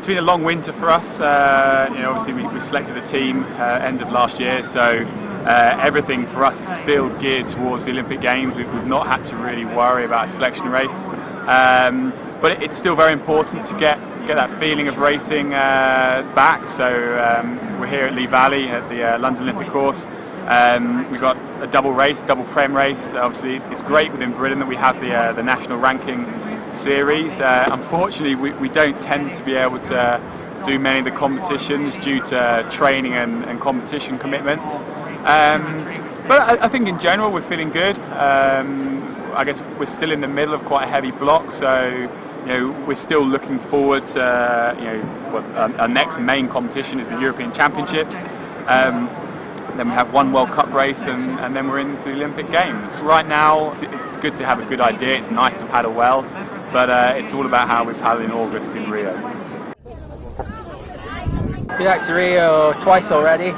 It's been a long winter for us. Obviously we selected a team end of last year, so everything for us is still geared towards the Olympic Games. We've not had to really worry about a selection race, but it's still very important to get that feeling of racing back. So we're here at Lee Valley at the London Olympic course. We've got a double prem race. Obviously it's great within Britain that we have the national ranking series. Unfortunately we don't tend to be able to do many of the competitions due to training and competition commitments. But I think in general we're feeling good. I guess we're still in the middle of quite a heavy block, so we're still looking forward to our next main competition is the European Championships. Then we have one World Cup race, and then we're into the Olympic Games. Right now, it's good to have a good idea. It's nice to paddle well, but it's all about how we paddle in August in Rio. Been out to Rio twice already.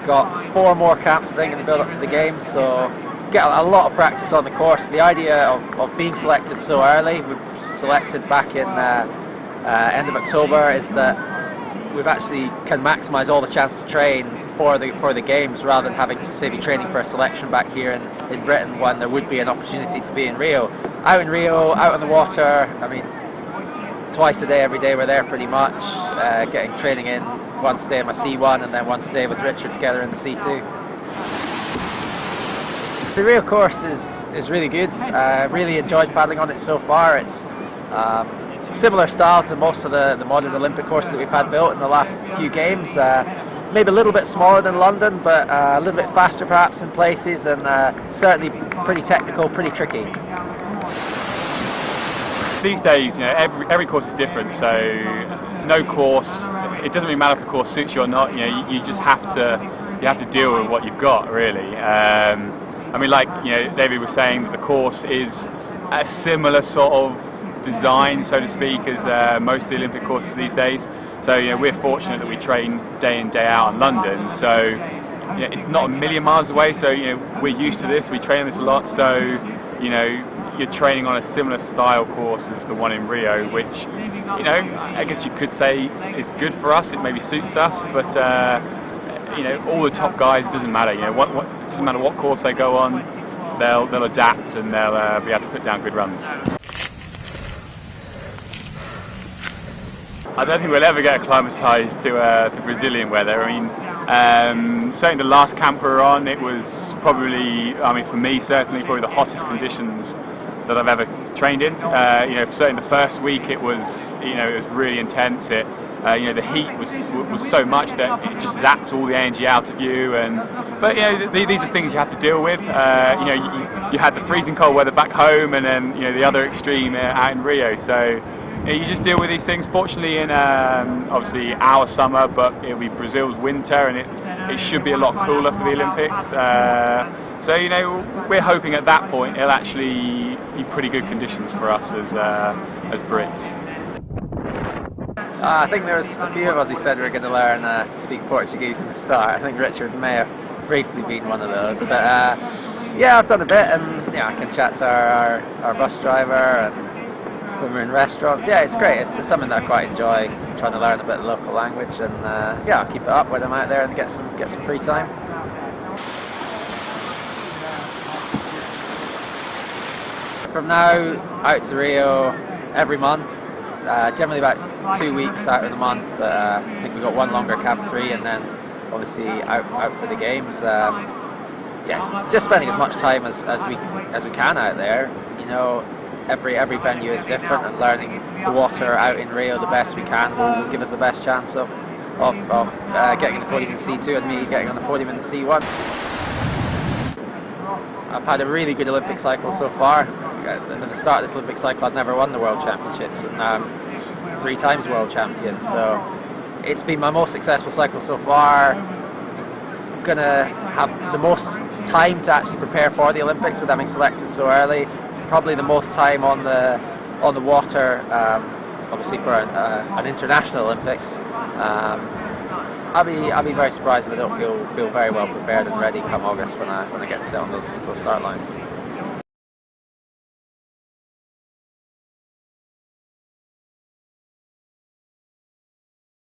Got 4 more camps, I think, in the build-up to the Games, so get a lot of practice on the course. The idea of being selected so early, we were selected back in end of October, is that we've actually can maximise all the chance to train for the Games rather than having to say be training for a selection back here in Britain when there would be an opportunity to be in Rio. Out in Rio, out on the water, I mean, twice a day, every day we're there pretty much, getting training in, one stay in my C1 and then one stay with Richard together in the C2. The Rio course is really good. Really enjoyed paddling on it so far. It's similar style to most of the modern Olympic courses that we've had built in the last few Games. Maybe a little bit smaller than London, but a little bit faster perhaps in places, and certainly pretty technical, pretty tricky. These days, every course is different, so no course, it doesn't really matter if the course suits you or not. You just have to deal with what you've got, really. I mean, like David was saying, that the course is a similar sort of design, so to speak, as most of the Olympic courses these days. So we're fortunate that we train day in, day out in London. So it's not a million miles away. So we're used to this. We train this a lot. So you're training on a similar style course as the one in Rio, which I guess you could say is good for us. It maybe suits us, but all the top guys, it doesn't matter. It doesn't matter what course they go on. They'll adapt and they'll be able to put down good runs. I don't think we'll ever get acclimatised to Brazilian weather. I mean, certainly the last camp we were on, it was probably, for me certainly, probably the hottest conditions that I've ever trained in. Certainly the first week it was really intense. The heat was so much that it just zapped all the energy out of you. But these are things you have to deal with. You had the freezing cold weather back home, and then the other extreme out in Rio. So you just deal with these things. Fortunately, in obviously our summer, but it'll be Brazil's winter, and it should be a lot cooler for the Olympics. So we're hoping at that point it'll actually be pretty good conditions for us as Brits. I think there was a few of us who said we were going to learn to speak Portuguese in the start. I think Richard may have briefly been one of those. But yeah, I've done a bit, and I can chat to our bus driver, and when we're in restaurants. Yeah, it's great. It's something that I quite enjoy, trying to learn a bit of local language, and yeah, I'll keep it up when I'm out there and get some free time. From now out to Rio every month, generally about 2 weeks out of the month, but I think we've got one longer camp 3, and then obviously out for the Games. Yeah, it's just spending as much time as we can out there. Every venue is different, and learning the water out in Rio the best we can will give us the best chance of getting on the podium in C2 and me getting on the podium in the C1. I've had a really good Olympic cycle so far. At the start of this Olympic cycle I'd never won the World Championships, and now I'm 3 times World Champion, so it's been my most successful cycle so far. I'm going to have the most time to actually prepare for the Olympics with having selected so early. Probably the most time on the water, obviously for an international Olympics. I'll be very surprised if I don't feel very well prepared and ready come August when I get to sit on those start lines.